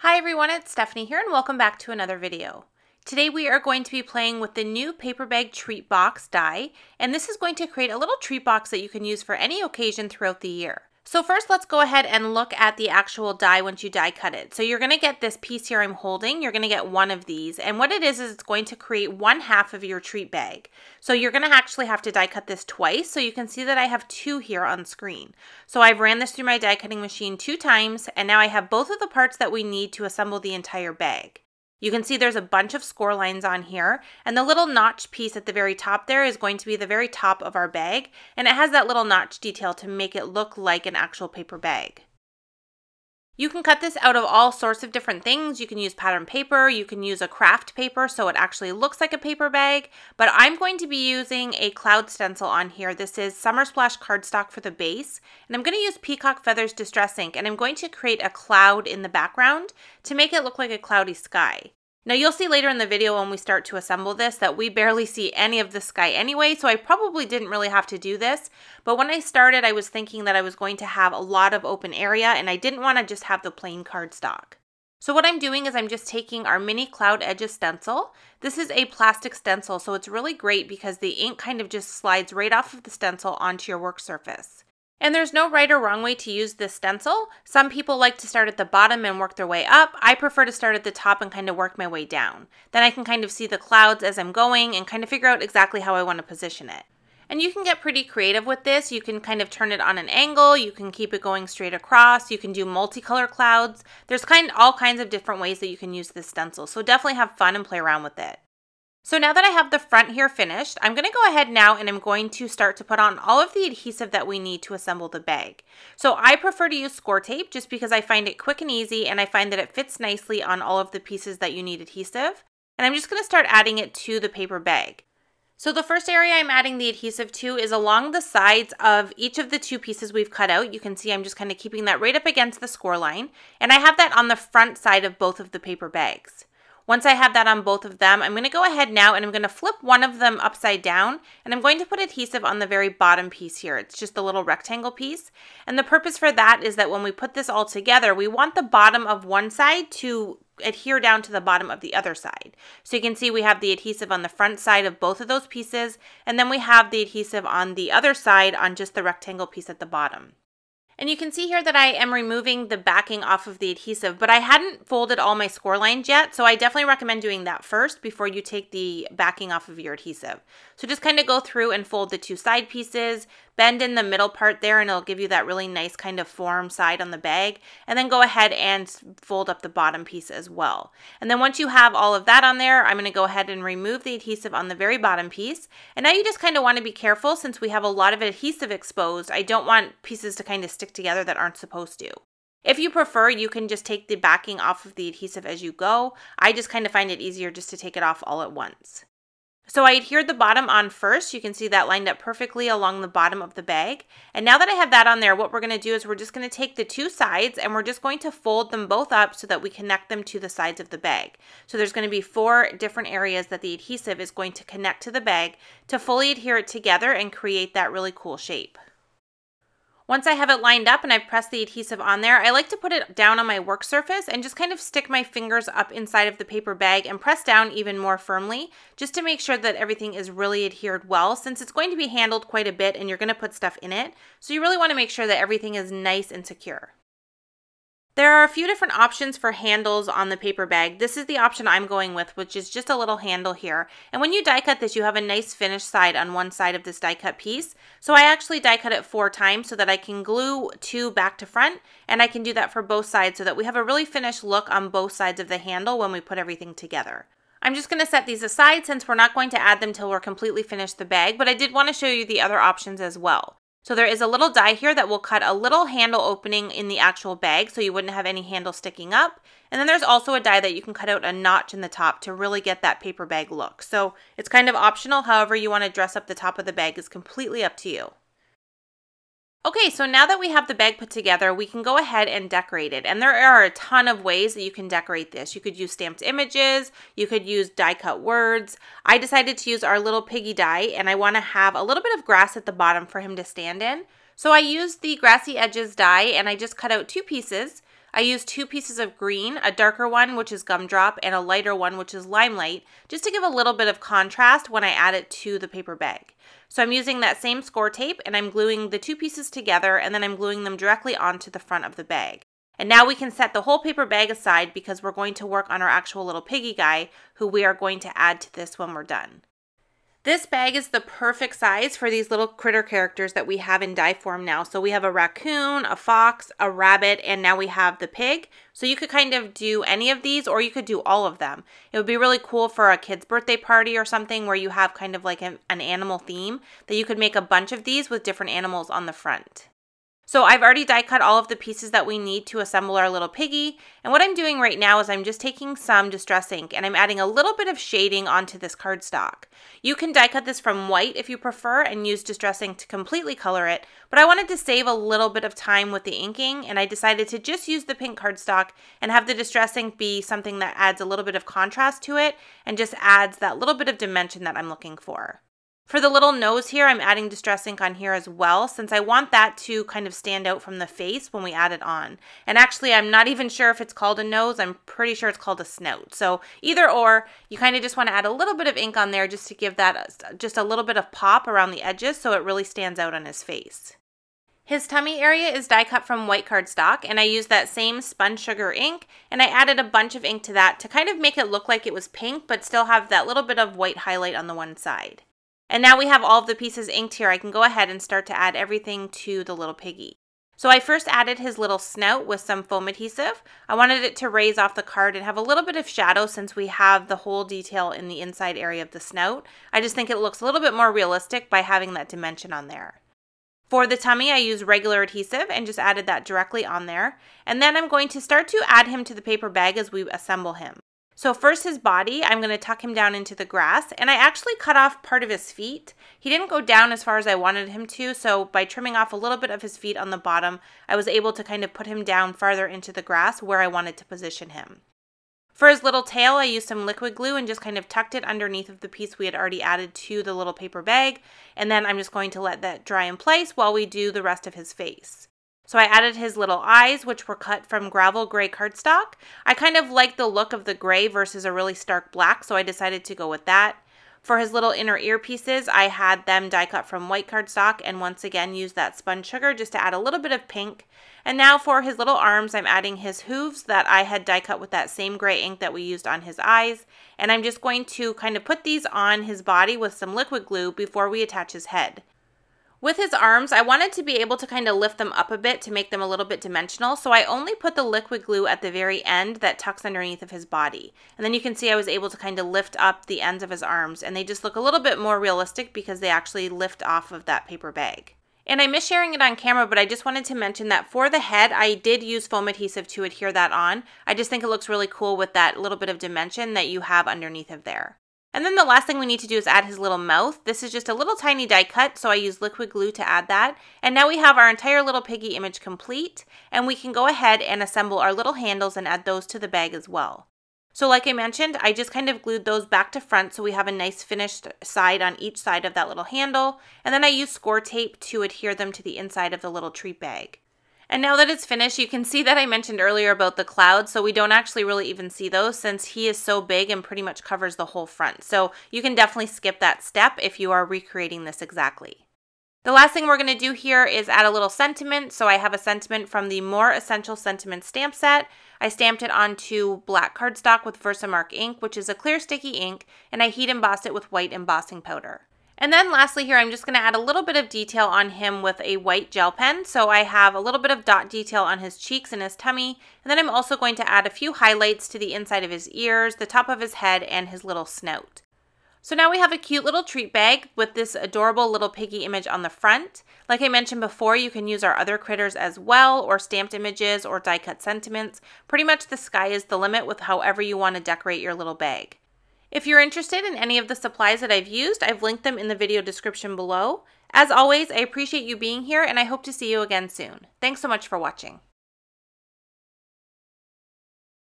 Hi everyone, it's Stephanie here and welcome back to another video. Today we are going to be playing with the new paper bag treat box die, and this is going to create a little treat box that you can use for any occasion throughout the year. So first let's go ahead and look at the actual die once you die cut it. So you're going to get this piece here I'm holding, you're going to get one of these, and what it is it's going to create one half of your treat bag. So you're going to actually have to die cut this twice, so you can see that I have two here on screen. So I've ran this through my die cutting machine 2 times, and now I have both of the parts that we need to assemble the entire bag. You can see there's a bunch of score lines on here, and the little notch piece at the very top there is going to be the very top of our bag, and it has that little notch detail to make it look like an actual paper bag. You can cut this out of all sorts of different things. You can use pattern paper, you can use a craft paper so it actually looks like a paper bag, but I'm going to be using a cloud stencil on here. This is Summer Splash cardstock for the base, and I'm going to use Peacock Feathers Distress Ink, and I'm going to create a cloud in the background to make it look like a cloudy sky. Now you'll see later in the video when we start to assemble this that we barely see any of the sky anyway, so I probably didn't really have to do this, but when I started I was thinking that I was going to have a lot of open area and I didn't want to just have the plain cardstock. So what I'm doing is I'm just taking our mini cloud edges stencil. This is a plastic stencil, so it's really great because the ink kind of just slides right off of the stencil onto your work surface. And there's no right or wrong way to use this stencil. Some people like to start at the bottom and work their way up. I prefer to start at the top and kind of work my way down. Then I can kind of see the clouds as I'm going and kind of figure out exactly how I want to position it. And you can get pretty creative with this. You can kind of turn it on an angle, you can keep it going straight across, you can do multicolor clouds. There's all kinds of different ways that you can use this stencil, so definitely have fun and play around with it. So now that I have the front here finished, I'm going to go ahead now and I'm going to start to put on all of the adhesive that we need to assemble the bag. So I prefer to use score tape just because I find it quick and easy and I find that it fits nicely on all of the pieces that you need adhesive. And I'm just going to start adding it to the paper bag. So the first area I'm adding the adhesive to is along the sides of each of the 2 pieces we've cut out. You can see I'm just kind of keeping that right up against the score line. And I have that on the front side of both of the paper bags. Once I have that on both of them, I'm going to go ahead now and I'm going to flip one of them upside down and I'm going to put adhesive on the very bottom piece here. It's just a little rectangle piece. And the purpose for that is that when we put this all together, we want the bottom of one side to adhere down to the bottom of the other side. So you can see we have the adhesive on the front side of both of those pieces, and then we have the adhesive on the other side on just the rectangle piece at the bottom. And you can see here that I am removing the backing off of the adhesive, but I hadn't folded all my score lines yet, so I definitely recommend doing that first before you take the backing off of your adhesive. So just kind of go through and fold the 2 side pieces, bend in the middle part there, and it'll give you that really nice kind of form side on the bag, and then go ahead and fold up the bottom piece as well. And then once you have all of that on there, I'm going to go ahead and remove the adhesive on the very bottom piece. And now you just kind of want to be careful since we have a lot of adhesive exposed. I don't want pieces to kind of stick together that aren't supposed to. If you prefer, you can just take the backing off of the adhesive as you go. I just kind of find it easier just to take it off all at once. So I adhered the bottom on first. You can see that lined up perfectly along the bottom of the bag. And now that I have that on there, what we're going to do is we're just going to take the 2 sides and we're just going to fold them both up so that we connect them to the sides of the bag. So there's going to be 4 different areas that the adhesive is going to connect to the bag to fully adhere it together and create that really cool shape. Once I have it lined up and I've pressed the adhesive on there, I like to put it down on my work surface and just kind of stick my fingers up inside of the paper bag and press down even more firmly just to make sure that everything is really adhered well, since it's going to be handled quite a bit and you're going to put stuff in it. So you really want to make sure that everything is nice and secure. There are a few different options for handles on the paper bag. This is the option I'm going with, which is just a little handle here. And when you die cut this, you have a nice finished side on one side of this die cut piece. So I actually die cut it 4 times so that I can glue 2 back to front, and I can do that for both sides so that we have a really finished look on both sides of the handle when we put everything together. I'm just going to set these aside since we're not going to add them till we're completely finished the bag, but I did want to show you the other options as well. So there is a little die here that will cut a little handle opening in the actual bag so you wouldn't have any handle sticking up. And then there's also a die that you can cut out a notch in the top to really get that paper bag look. So it's kind of optional, however you want to dress up the top of the bag is completely up to you. Okay, so now that we have the bag put together, we can go ahead and decorate it. And there are a ton of ways that you can decorate this. You could use stamped images, you could use die cut words. I decided to use our Little Piggy die, and I want to have a little bit of grass at the bottom for him to stand in. So I used the Grassy Edges die, and I just cut out 2 pieces. I used 2 pieces of green, a darker one which is Gumdrop and a lighter one which is Limelight, just to give a little bit of contrast when I add it to the paper bag. So I'm using that same score tape and I'm gluing the 2 pieces together and then I'm gluing them directly onto the front of the bag. And now we can set the whole paper bag aside because we're going to work on our actual little piggy guy who we are going to add to this when we're done. This bag is the perfect size for these little critter characters that we have in die form now. So we have a raccoon, a fox, a rabbit, and now we have the pig. So you could kind of do any of these or you could do all of them. It would be really cool for a kid's birthday party or something where you have kind of like an animal theme that you could make a bunch of these with different animals on the front. So I've already die cut all of the pieces that we need to assemble our little piggy, and what I'm doing right now is I'm just taking some Distress ink and I'm adding a little bit of shading onto this cardstock. You can die cut this from white if you prefer and use Distress ink to completely color it, but I wanted to save a little bit of time with the inking and I decided to just use the pink cardstock and have the Distress ink be something that adds a little bit of contrast to it and just adds that little bit of dimension that I'm looking for. For the little nose here, I'm adding Distress ink on here as well, since I want that to kind of stand out from the face when we add it on. And actually, I'm not even sure if it's called a nose. I'm pretty sure it's called a snout. So either or, you kind of just want to add a little bit of ink on there just to give that just a little bit of pop around the edges so it really stands out on his face. His tummy area is die cut from white cardstock, and I used that same spun sugar ink, and I added a bunch of ink to that to kind of make it look like it was pink, but still have that little bit of white highlight on the one side. And now we have all of the pieces inked here, I can go ahead and start to add everything to the little piggy. So I first added his little snout with some foam adhesive. I wanted it to raise off the card and have a little bit of shadow since we have the whole detail in the inside area of the snout. I just think it looks a little bit more realistic by having that dimension on there. For the tummy, I used regular adhesive and just added that directly on there. And then I'm going to start to add him to the paper bag as we assemble him. So first his body, I'm going to tuck him down into the grass, and I actually cut off part of his feet. He didn't go down as far as I wanted him to, so by trimming off a little bit of his feet on the bottom, I was able to kind of put him down farther into the grass where I wanted to position him. For his little tail, I used some liquid glue and just kind of tucked it underneath of the piece we had already added to the little paper bag, and then I'm just going to let that dry in place while we do the rest of his face. So I added his little eyes, which were cut from gravel gray cardstock. I kind of like the look of the gray versus a really stark black, so I decided to go with that. For his little inner ear pieces, I had them die cut from white cardstock and once again used that spun sugar just to add a little bit of pink. And now for his little arms, I'm adding his hooves that I had die cut with that same gray ink that we used on his eyes. And I'm just going to kind of put these on his body with some liquid glue before we attach his head. With his arms, I wanted to be able to kind of lift them up a bit to make them a little bit dimensional, so I only put the liquid glue at the very end that tucks underneath of his body. And then you can see I was able to kind of lift up the ends of his arms, and they just look a little bit more realistic because they actually lift off of that paper bag. And I miss sharing it on camera, but I just wanted to mention that for the head, I did use foam adhesive to adhere that on. I just think it looks really cool with that little bit of dimension that you have underneath of there. And then the last thing we need to do is add his little mouth. This is just a little tiny die cut, so I used liquid glue to add that. And now we have our entire little piggy image complete, and we can go ahead and assemble our little handles and add those to the bag as well. So like I mentioned, I just kind of glued those back to front so we have a nice finished side on each side of that little handle. And then I used score tape to adhere them to the inside of the little treat bag. And now that it's finished, you can see that I mentioned earlier about the clouds, so we don't actually really even see those since he is so big and pretty much covers the whole front. So you can definitely skip that step if you are recreating this exactly. The last thing we're going to do here is add a little sentiment. So I have a sentiment from the More Essential Sentiments stamp set. I stamped it onto black cardstock with Versamark ink, which is a clear sticky ink, and I heat embossed it with white embossing powder. And then lastly here, I'm just going to add a little bit of detail on him with a white gel pen. So I have a little bit of dot detail on his cheeks and his tummy. And then I'm also going to add a few highlights to the inside of his ears, the top of his head, and his little snout. So now we have a cute little treat bag with this adorable little piggy image on the front. Like I mentioned before, you can use our other critters as well, or stamped images or die cut sentiments. Pretty much the sky is the limit with however you want to decorate your little bag. If you're interested in any of the supplies that I've used, I've linked them in the video description below. As always, I appreciate you being here and I hope to see you again soon. Thanks so much for watching.